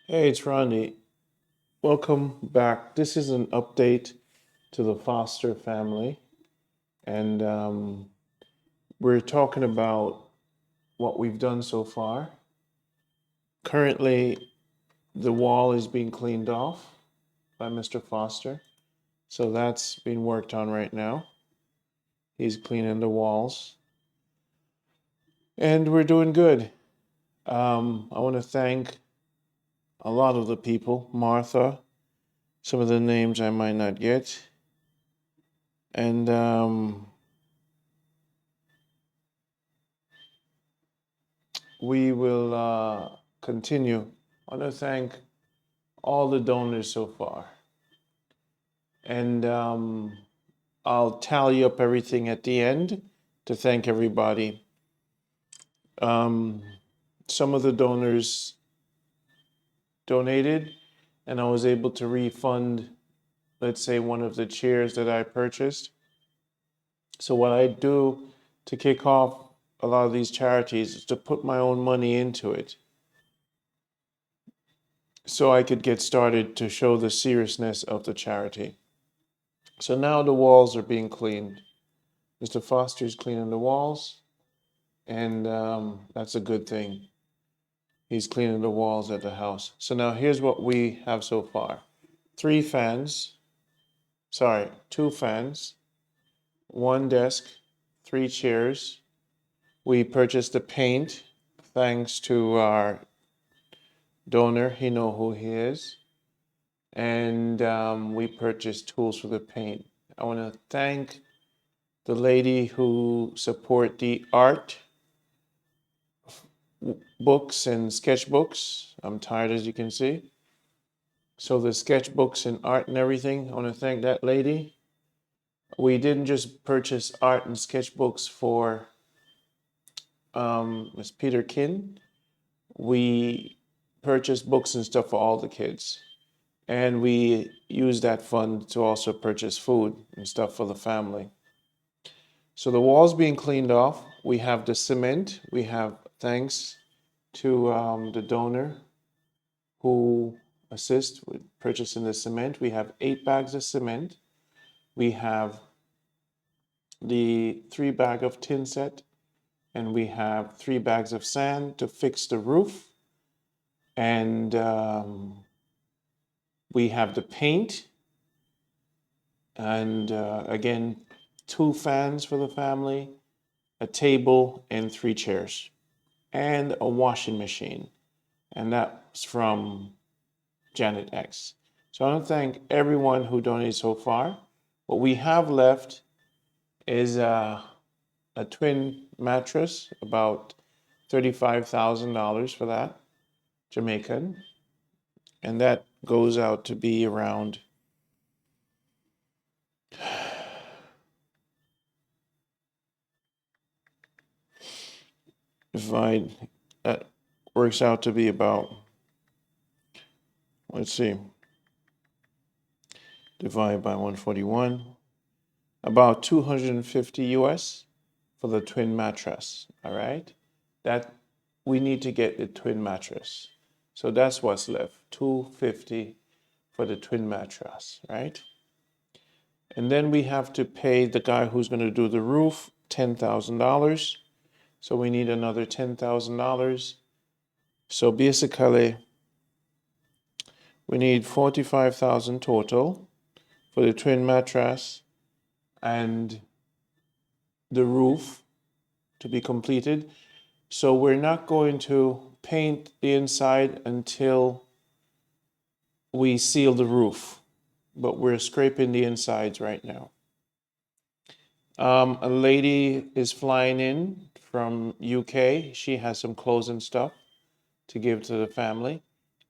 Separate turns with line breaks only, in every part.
Hey, it's Ronnie. Welcome back. This is an update to the Foster family, and we're talking about what we've done so far. Currently, the wall is being cleaned off by Mr. Foster, so that's being worked on right now. He's cleaning the walls, and we're doing good. I want to thank a lot of the people, Martha, some of the names I might not get, and we will continue. I want to thank all the donors so far. And I'll tally up everything at the end to thank everybody. Um, some of the donors donated, and I was able to refund, let's say, one of the chairs that I purchased. So, what I do to kick off a lot of these charities is to put my own money into it so I could get started to show the seriousness of the charity. So now the walls are being cleaned. Mr. Foster is cleaning the walls, and that's a good thing. He's cleaning the walls at the house. So now here's what we have so far: two fans, one desk, three chairs. We purchased the paint thanks to our donor. He know who he is. And we purchased tools for the paint. I want to thank the lady who support the art books and sketchbooks. I'm tired, as you can see. So the sketchbooks and art and everything, I want to thank that lady. We didn't just purchase art and sketchbooks for Miss Peterkin. We purchased books and stuff for all the kids. And we used that fund to also purchase food and stuff for the family. So the wall's being cleaned off. We have the cement. We have, thanks to the donor who assist with purchasing the cement. We have 8 bags of cement. We have the 3 bag of tin set, and we have 3 bags of sand to fix the roof. And we have the paint. And again, 2 fans for the family, a table, and 3 chairs, and a washing machine. And that's from Janet X. So I want to thank everyone who donated so far. What we have left is a twin mattress, about $35,000 for that, Jamaican. And that goes out to be around that works out to be about, let's see, divide by 141, about 250 US for the twin mattress. All right, that we need to get the twin mattress. So that's what's left, 250 for the twin mattress, right? And then we have to pay the guy who's going to do the roof $10,000. So we need another $10,000. So basically, we need 45,000 total for the twin mattress and the roof to be completed. So we're not going to paint the inside until we seal the roof, but we're scraping the insides right now. A lady is flying in from UK. She has some clothes and stuff to give to the family.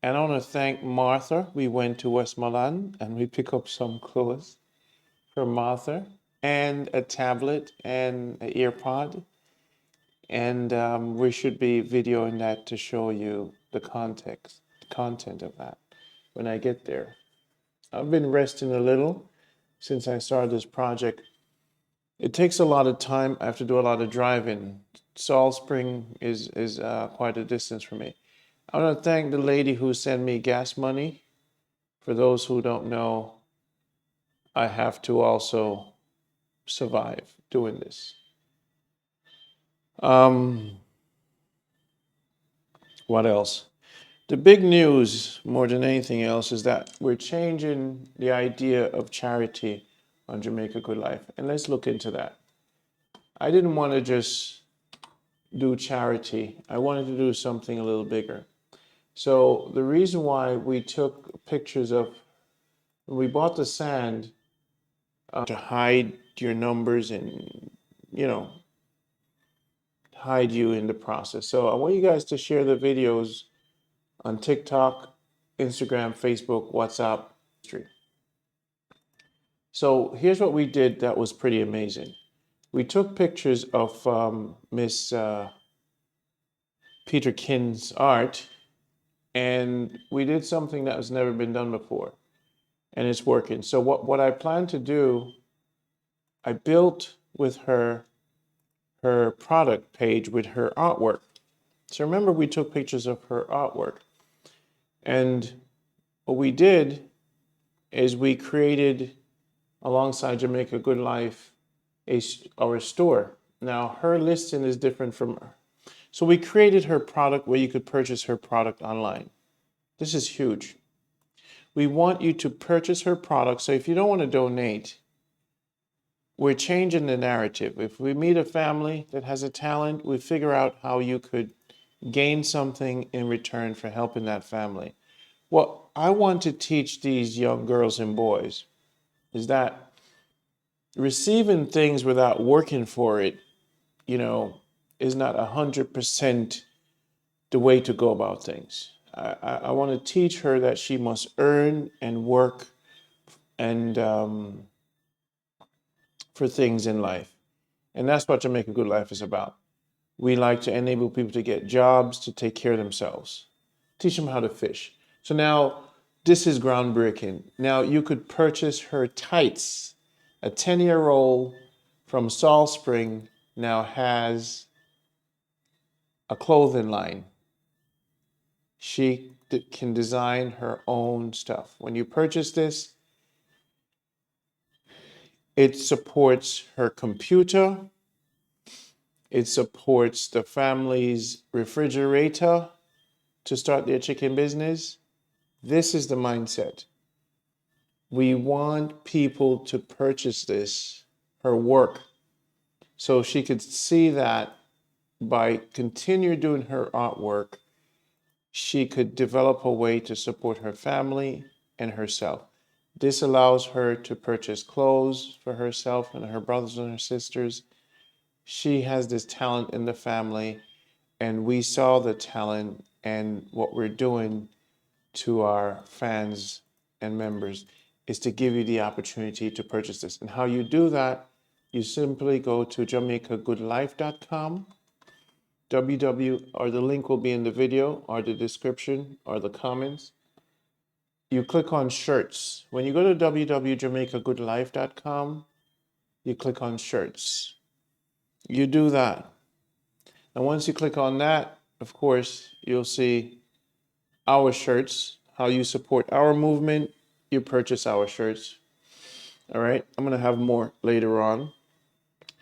And I want to thank Martha. We went to Westmoreland and we picked up some clothes for Martha and a tablet and an earpod. And we should be videoing that to show you the content of that when I get there. I've been resting a little since I started this project. It takes a lot of time. I have to do a lot of driving. Salt Spring is quite a distance for me. I want to thank the lady who sent me gas money. For those who don't know, I have to also survive doing this. What else? The big news, more than anything else, is that we're changing the idea of charity on Jamaica Good Life. And let's look into that. I didn't want to just do charity, I wanted to do something a little bigger. So the reason why we took pictures of, we bought the sand to hide your numbers and, you know, hide you in the process. So I want you guys to share the videos on TikTok, Instagram, Facebook, WhatsApp. So here's what we did that was pretty amazing. We took pictures of Miss Peterkin's art, and we did something that has never been done before, and it's working. So what I plan to do, I built with her product page with her artwork. So remember, we took pictures of her artwork, and what we did is we created, alongside Jamaica Good Life, our store. Now her listing is different from her. So we created her product where you could purchase her product online. This is huge. We want you to purchase her product. So if you don't want to donate, we're changing the narrative. If we meet a family that has a talent, we figure out how you could gain something in return for helping that family. What I want to teach these young girls and boys is that receiving things without working for it, is not 100% the way to go about things. I want to teach her that she must earn and work and for things in life. And that's what Jamaica Good Life is about. We like to enable people to get jobs, to take care of themselves, teach them how to fish. So now this is groundbreaking. Now you could purchase her tights. A 10-year roll from Salt Spring now has a clothing line. She can design her own stuff. When you purchase this, it supports her computer. It supports the family's refrigerator to start their chicken business. This is the mindset. We want people to purchase this, her work, so she could see that by continue doing her artwork, she could develop a way to support her family and herself. This allows her to purchase clothes for herself and her brothers and her sisters. She has this talent in the family, and we saw the talent, and what we're doing to our fans and members is to give you the opportunity to purchase this. And how you do that, you simply go to jamaicagoodlife.com, or the link will be in the video or the description or the comments. You click on shirts. When you go to www.jamaicagoodlife.com, you click on shirts. You do that. And once you click on that, of course, you'll see our shirts, how you support our movement, you purchase our shirts. All right, I'm going to have more later on.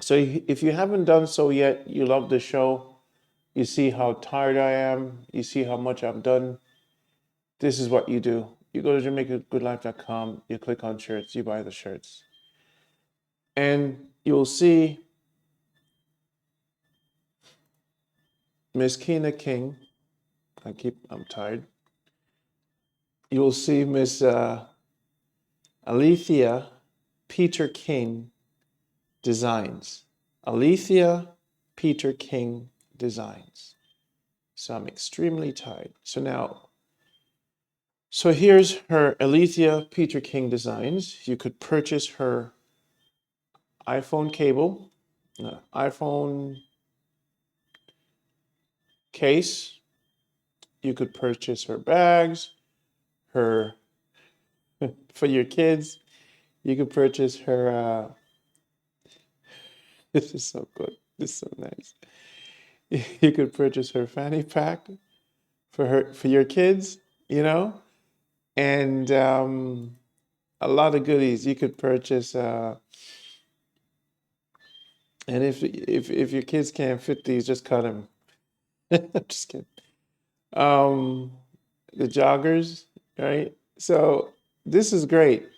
So if you haven't done so yet, you love the show, you see how tired I am, you see how much I've done, this is what you do. You go to jamaicagoodlife.com, you click on shirts, you buy the shirts. And you'll see Miss Kina King. I'm tired. You'll see Miss Alethia Peterkin Designs. Alethia Peterkin Designs. So I'm extremely tired. So here's her Alethia Peterkin Designs. You could purchase her iPhone cable, iPhone case. You could purchase her bags, her for your kids. You could purchase her. This is so good. This is so nice. You could purchase her fanny pack for your kids, and a lot of goodies you could purchase. And if your kids can't fit these, just cut them. I'm just kidding. Um, the joggers, right? So this is great.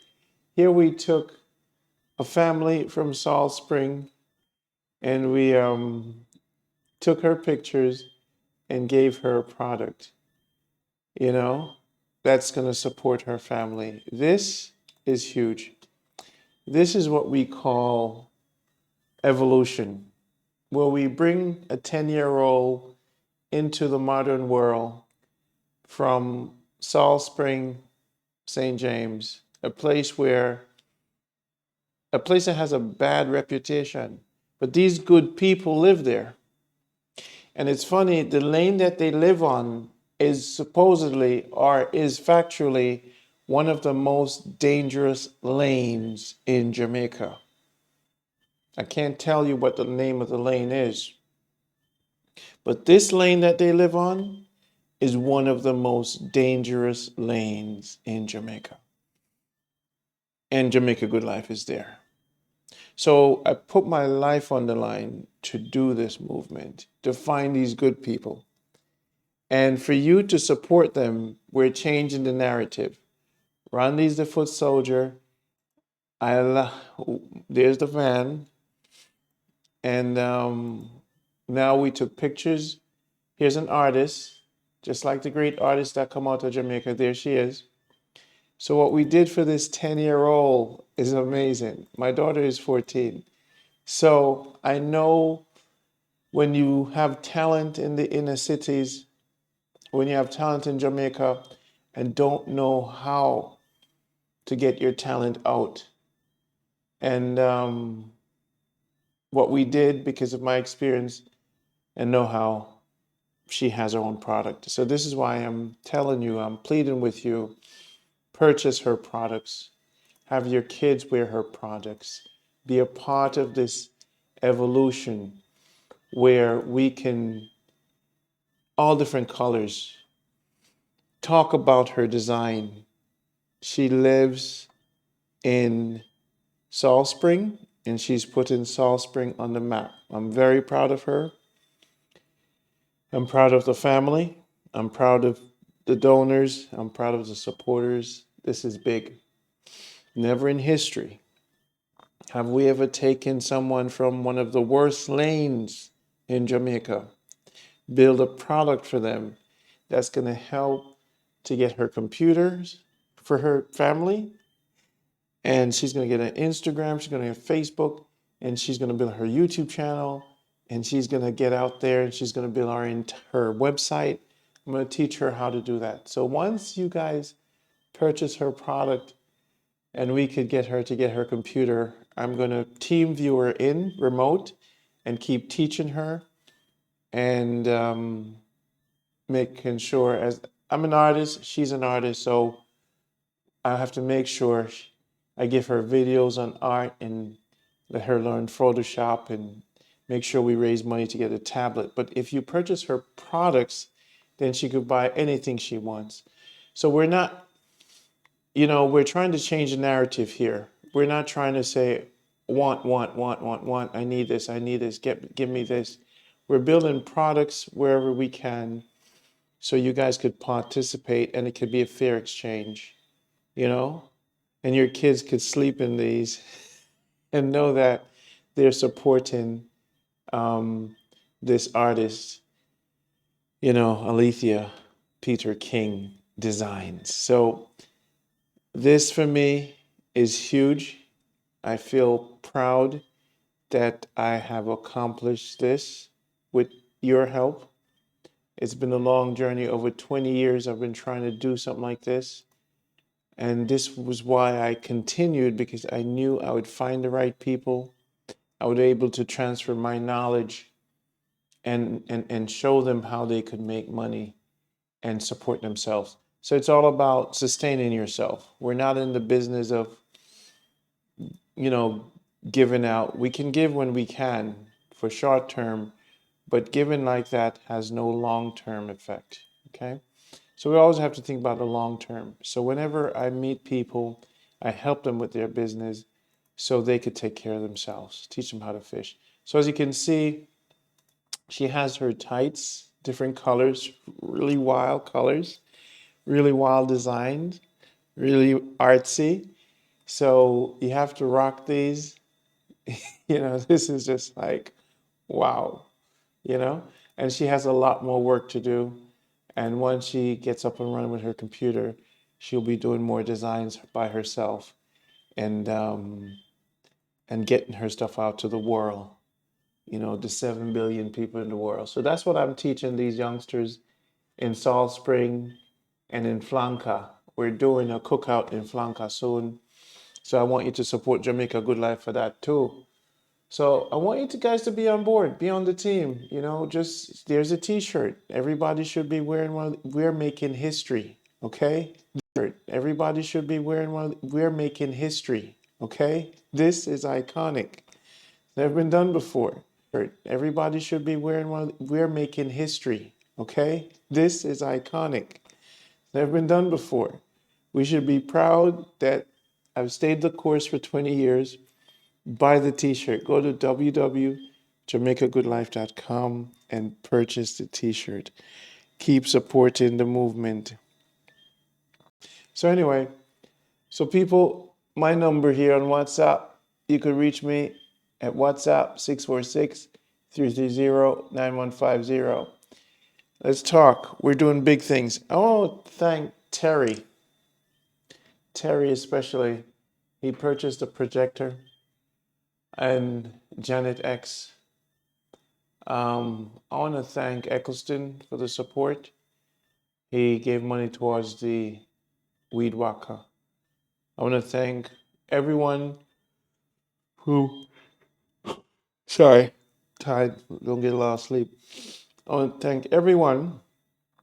Here we took a family from Salt Spring, and we took her pictures and gave her a product, you know, that's going to support her family. This is huge. This is what we call evolution, where we bring a 10-year-old into the modern world from Salt Spring, St. James, a place that has a bad reputation. But these good people live there. And it's funny, the lane that they live on is supposedly or is factually one of the most dangerous lanes in Jamaica. I can't tell you what the name of the lane is, but this lane that they live on is one of the most dangerous lanes in Jamaica. And Jamaica Good Life is there. So I put my life on the line to do this movement, to find these good people. And for you to support them, we're changing the narrative. Ronnie's the foot soldier. There's the van. And now we took pictures. Here's an artist, just like the great artists that come out of Jamaica. There she is. So what we did for this 10-year-old is amazing. My daughter is 14. So I know when you have talent in the inner cities, when you have talent in Jamaica and don't know how to get your talent out. And what we did, because of my experience and know-how, she has her own product. So this is why I'm telling you, I'm pleading with you, purchase her products, have your kids wear her products, be a part of this evolution where we can, all different colors, talk about her design. She lives in Salt Spring, and she's putting Salt Spring on the map. I'm very proud of her. I'm proud of the family. I'm proud of the donors. I'm proud of the supporters. This is big. Never in history have we ever taken someone from one of the worst lanes in Jamaica, build a product for them that's going to help to get her computers for her family. And she's going to get an Instagram, she's going to get Facebook, and she's going to build her YouTube channel, and she's going to get out there and she's going to build her website. I'm going to teach her how to do that. So once you guys purchase her product and we could get her to get her computer, I'm going to team view her in remote and keep teaching her and making sure, as I'm an artist, she's an artist, so I have to make sure I give her videos on art and let her learn Photoshop and make sure we raise money to get a tablet. But if you purchase her products, then she could buy anything she wants. So we're not, we're trying to change the narrative here. We're not trying to say, want. I need this. Give me this. We're building products wherever we can so you guys could participate and it could be a fair exchange, you know? And your kids could sleep in these and know that they're supporting this artist, Alethia Peterkin designs. So this for me is huge. I feel proud that I have accomplished this with your help. It's been a long journey. Over 20 years, I've been trying to do something like this. And this was why I continued, because I knew I would find the right people. I would be able to transfer my knowledge and show them how they could make money and support themselves. So it's all about sustaining yourself. We're not in the business of, giving out. We can give when we can for short term, but giving like that has no long term effect. Okay. So we always have to think about the long term. So whenever I meet people, I help them with their business so they could take care of themselves, teach them how to fish. So as you can see, she has her tights, different colors, really wild colors, really wild designs, really artsy. So you have to rock these. This is just like, wow, you know? And she has a lot more work to do. And once she gets up and running with her computer, she'll be doing more designs by herself and getting her stuff out to the world, the 7 billion people in the world. So that's what I'm teaching these youngsters in Salt Spring and in Flanca. We're doing a cookout in Flanca soon. So I want you to support Jamaica Good Life for that too. So I want you guys to be on board, be on the team. Just there's a T-shirt. Everybody should be wearing one. We're making history, okay? Everybody should be wearing one. We're making history, okay? This is iconic. Never been done before. Everybody should be wearing one. We're making history, okay? This is iconic. Never been done before. We should be proud that I've stayed the course for 20 years. Buy the t-shirt. Go to www.jamaicagoodlife.com and purchase the t-shirt. Keep supporting the movement. So anyway, so people, my number here on WhatsApp, you could reach me at WhatsApp 646-330-9150. Let's talk. We're doing big things. I want to thank Terry. Terry especially. He purchased a projector. And Janet X. I want to thank Eccleston for the support. He gave money towards the weed whacker. I want to thank everyone who, sorry, tired, don't get a lot of sleep. I want to thank everyone.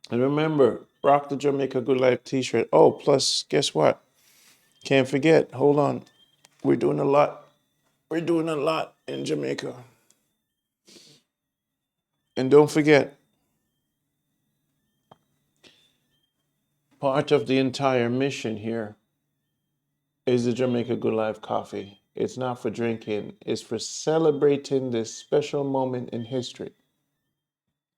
And remember, rock the Jamaica Good Life t-shirt. Oh, plus, guess what? Can't forget, hold on. We're doing a lot. We're doing a lot in Jamaica. And don't forget, part of the entire mission here is the Jamaica Good Life coffee. It's not for drinking, it's for celebrating this special moment in history.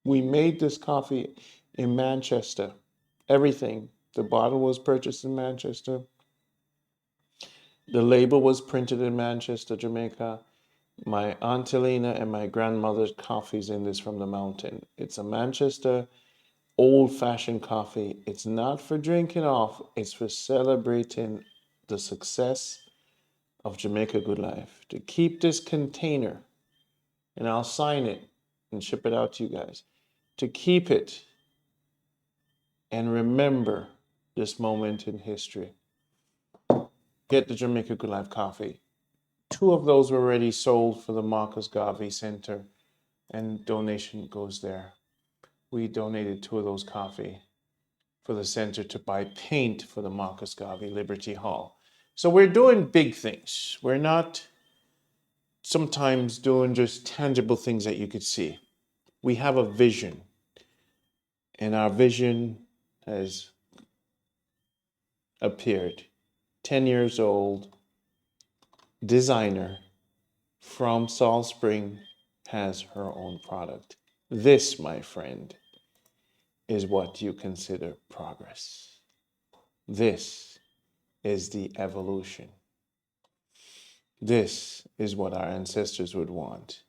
We made this coffee in Manchester. Everything. The bottle was purchased in Manchester. The label was printed in Manchester, Jamaica. My Aunt Elena and my grandmother's coffee's in this from the mountain. It's a Manchester old-fashioned coffee. It's not for drinking off, it's for celebrating the success of Jamaica Good Life. To keep this container, and I'll sign it and ship it out to you guys, to keep it and remember this moment in history. Get the Jamaica Good Life coffee. 2 of those were already sold for the Marcus Garvey Center, and donation goes there. We donated 2 of those coffee for the center to buy paint for the Marcus Garvey Liberty Hall. So we're doing big things. We're not sometimes doing just tangible things that you could see. We have a vision, and our vision has appeared. 10 years old, designer from Salt Spring has her own product. This, my friend, is what you consider progress. This is the evolution. This is what our ancestors would want.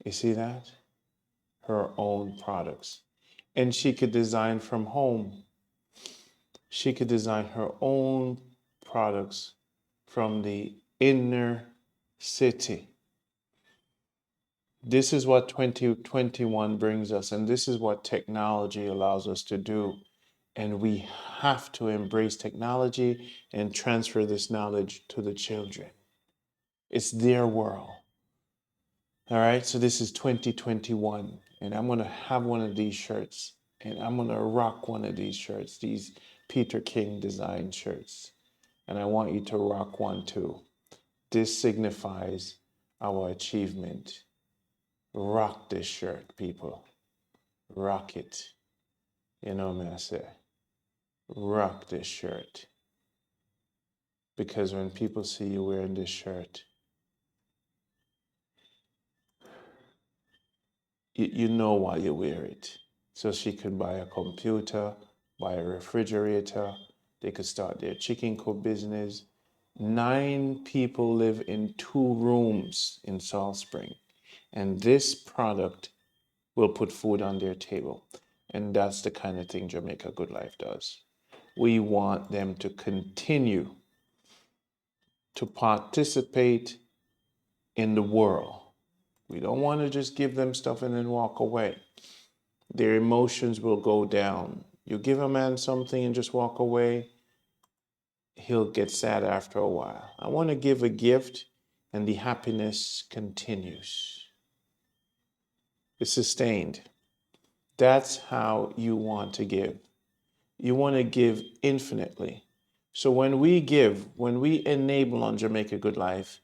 You see that? Her own products. And she could design from home. She could design her own products from the inner city. This is what 2021 brings us, and this is what technology allows us to do. And we have to embrace technology and transfer this knowledge to the children. It's their world. All right, so this is 2021, and I'm going to have one of these shirts, and I'm going to rock one of these shirts, these Peter King design shirts. And I want you to rock one too. This signifies our achievement. Rock this shirt, people. rock it. You know what I say? Rock this shirt. Because when people see you wearing this shirt, you know why you wear it. So she could buy a computer, buy a refrigerator, they could start their chicken coop business. 9 people live in 2 rooms in Salt Spring, and this product will put food on their table. And that's the kind of thing Jamaica Good Life does. We want them to continue to participate in the world. We don't want to just give them stuff and then walk away. Their emotions will go down. You give a man something and just walk away, he'll get sad after a while. I want to give a gift and the happiness continues. It's sustained. That's how you want to give. You want to give infinitely. So when we give, when we enable on Jamaica Good Life,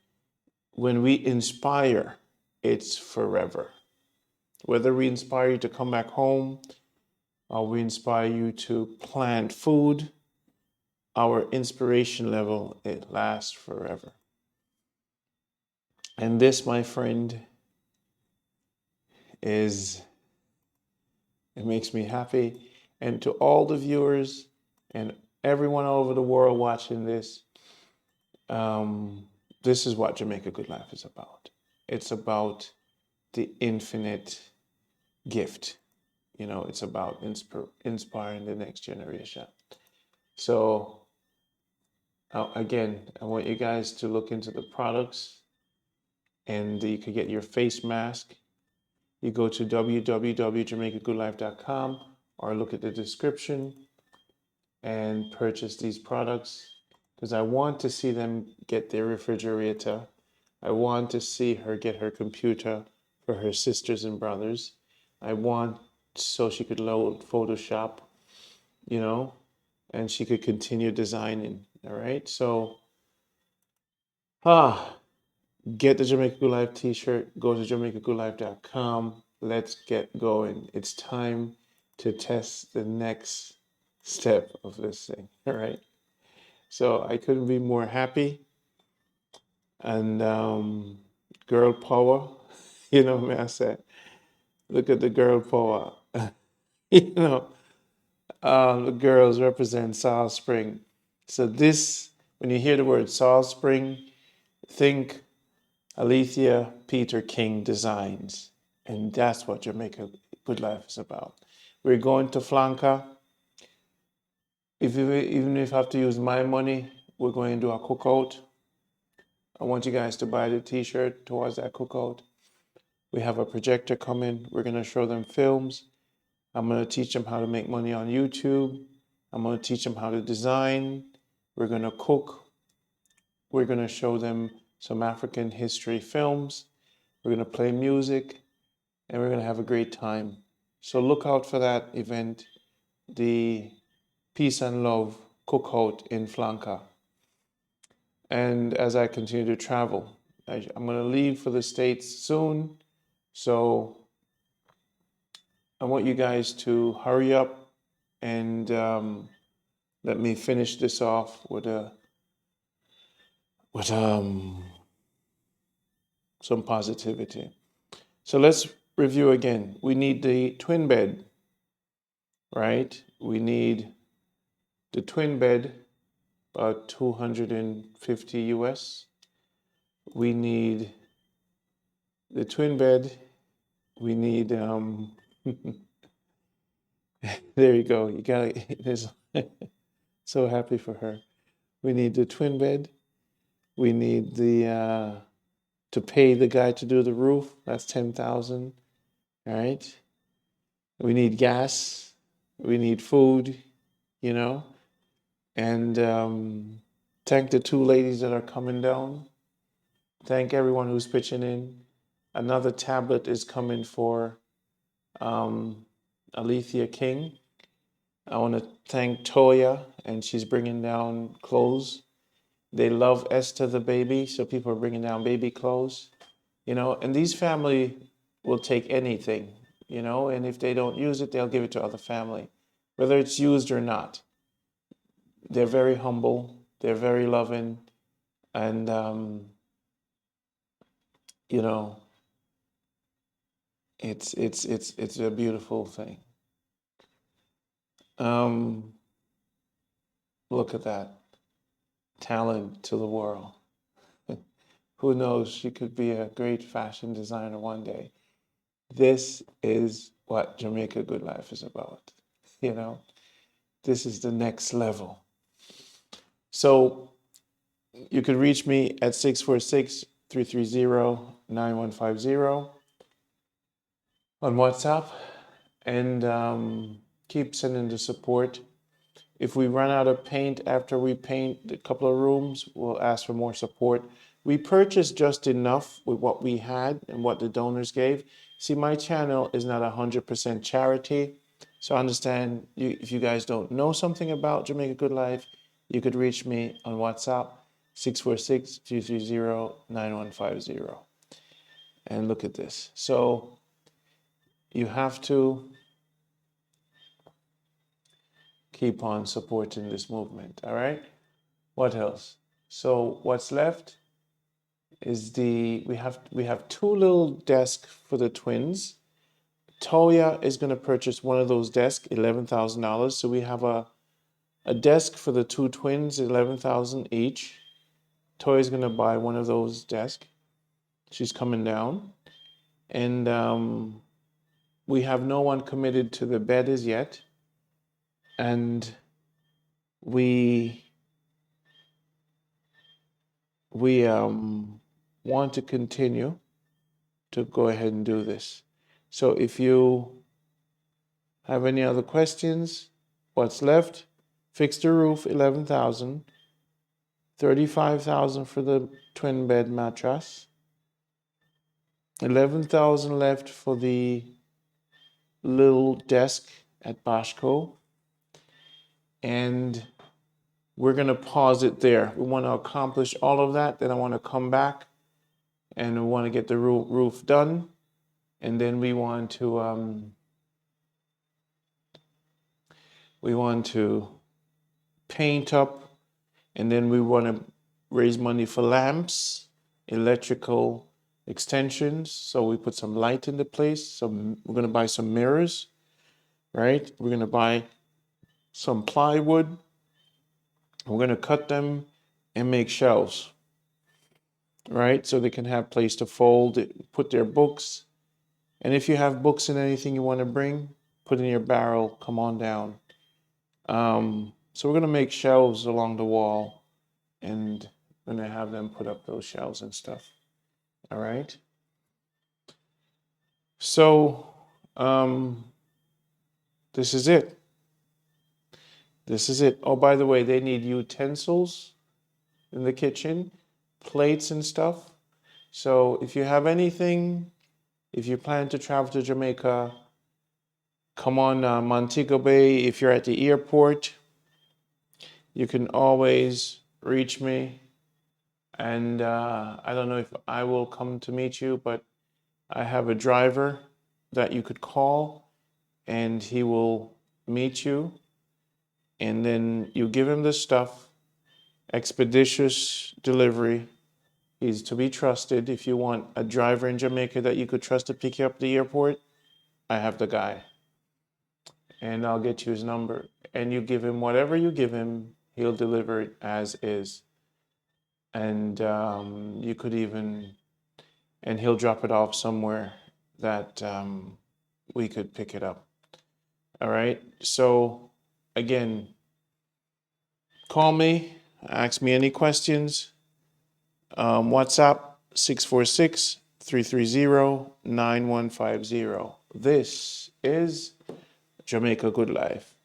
when we inspire, it's forever. Whether we inspire you to come back home or we inspire you to plant food, our inspiration level, it lasts forever. And this, my friend, it makes me happy. And to all the viewers and everyone all over the world watching this, this is what Jamaica Good Life is about. It's about the infinite gift. You know, it's about inspiring the next generation. So again, I want you guys to look into the products, and you could get your face mask. You go to www.jamaicagoodlife.com or look at the description and purchase these products, because I want to see them get their refrigerator. I want to see her get her computer for her sisters and brothers. I want so she could load Photoshop, you know, and she could continue designing. All right. So, get the Jamaica Good Life t-shirt. Go to jamaicagoodlife.com. Let's get going. It's time to test the next step of this thing. All right. So I couldn't be more happy. And girl power, you know what I said? Look at the girl power. You know, the girls represent Salt Spring. So this, when you hear the word Salt Spring, think Alethia Peterkin Designs. And that's what Jamaica Good Life is about. We're going to Flanca. Even if I have to use my money, we're going to do a cookout. I want you guys to buy the t-shirt towards that cookout. We have a projector coming. We're going to show them films. I'm going to teach them how to make money on YouTube. I'm going to teach them how to design. We're going to cook. We're going to show them some African history films. We're going to play music, and we're going to have a great time. So look out for that event, the Peace and Love Cookout in Flanca. And as I continue to travel, I'm going to leave for the States soon. So I want you guys to hurry up and let me finish this off with some positivity. So let's review again. We need the twin bed, right? We need the twin bed, about 250 US. We need the twin bed. We need there you go. You got it. So happy for her. We need the twin bed. We need the to pay the guy to do the roof. That's 10,000. All right. We need gas. We need food. You know, and thank the 2 ladies that are coming down. Thank everyone who's pitching in. Another tablet is coming for Alethia King. I want to thank Toya, and she's bringing down clothes. They love Esther the baby, so people are bringing down baby clothes. You know, and these family will take anything. you know, and if they don't use it, they'll give it to other family, whether it's used or not. They're very humble, they're very loving, and you know, it's a beautiful thing. Um, Look at that talent to the world. Who knows? She could be a great fashion designer one day. This is what Jamaica Good Life is about. You know, this is the next level. So you could reach me at 646-330-9150 on WhatsApp, and keep sending the support. If we run out of paint after we paint a couple of rooms, we'll ask for more support. We purchased just enough with what we had and what the donors gave. See, my channel is not 100% charity. So I understand if you guys don't know something about Jamaica Good Life, you could reach me on WhatsApp, 646-230-9150. And look at this. So you have to keep on supporting this movement, all right? What else? So what's left is we have two little desks for the twins. Toya is going to purchase one of those desks, $11,000. So we have a desk for the two twins, $11,000 each. Toya's going to buy one of those desks. She's coming down, and we have no one committed to the bed as yet, and we want to continue to go ahead and do this. So if you have any other questions, what's left? Fix the roof, 11,000, 35,000 for the twin bed mattress, 11,000 left for the little desk at Bashko, and we're going to pause it there. We want to accomplish all of that. Then I want to come back and we want to get the roof done. And then we want to paint up, and then we want to raise money for lamps, electrical extensions. So we put some light into place. So we're going to buy some mirrors, right? We're going to buy some plywood. We're going to cut them and make shelves, right? So they can have place to fold, put their books. And if you have books and anything you want to bring, put in your barrel, come on down. So we're going to make shelves along the wall, and we're going to have them put up those shelves and stuff. All right. So this is it. This is it. Oh, by the way, they need utensils in the kitchen, plates and stuff. So if you have anything, if you plan to travel to Jamaica, come on Montego Bay. If you're at the airport, you can always reach me. And I don't know if I will come to meet you, but I have a driver that you could call, and he will meet you. And then you give him the stuff, expeditious delivery. He's to be trusted. If you want a driver in Jamaica that you could trust to pick you up at the airport, I have the guy. And I'll get you his number. And you give him whatever you give him, he'll deliver it as is. And you could even, and he'll drop it off somewhere that we could pick it up. All right. So again, call me, ask me any questions. WhatsApp 646-330-9150. This is Jamaica Good Life.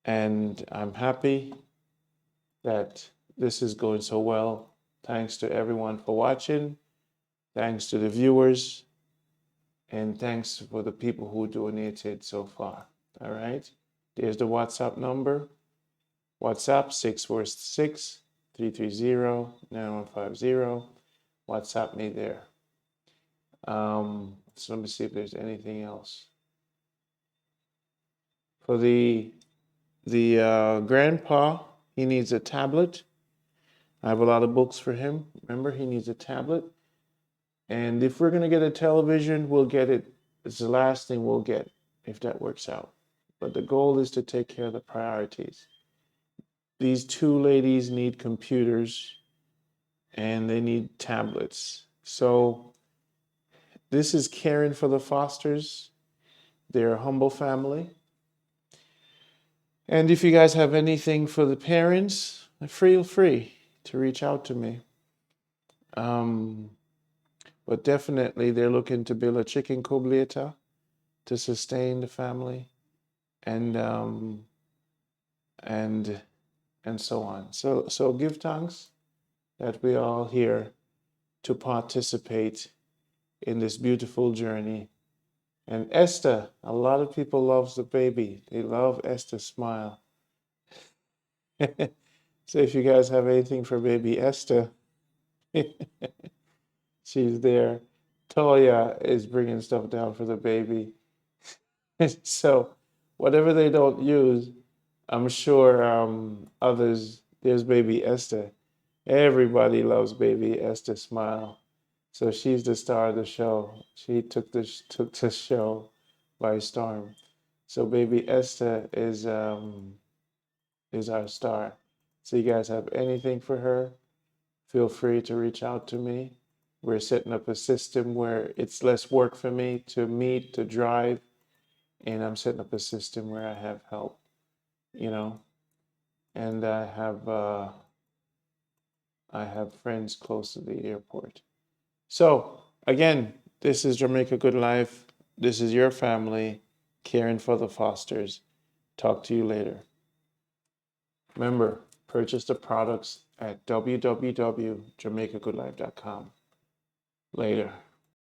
And I'm happy that this is going so well. Thanks to everyone for watching. Thanks to the viewers. And thanks for the people who donated so far. All right. There's the WhatsApp number. WhatsApp 646-330-9150. WhatsApp me there. So let me see if there's anything else. For the grandpa, he needs a tablet. I have a lot of books for him. Remember, he needs a tablet. And if we're going to get a television, we'll get it. It's the last thing we'll get if that works out. But the goal is to take care of the priorities. These two ladies need computers and they need tablets. So this is caring for the Fosters. They're a humble family. And if you guys have anything for the parents, feel free to reach out to me. But definitely they're looking to build a chicken cobleta to sustain the family and so on. So give thanks that we are all here to participate in this beautiful journey. And Esther, a lot of people love the baby. They love Esther's smile. So if you guys have anything for baby Esther, she's there. Toya is bringing stuff down for the baby. So whatever they don't use, I'm sure others, there's baby Esther. Everybody loves baby Esther's smile. So she's the star of the show. She took the show by storm. So baby Esther is our star. So you guys have anything for her, feel free to reach out to me. We're setting up a system where it's less work for me to meet, to drive, and I'm setting up a system where I have help, and I have friends close to the airport. So again, this is Jamaica Good Life. This is your family caring for the Fosters. Talk to you later. Remember, purchase the products at www.jamaicagoodlife.com. Later.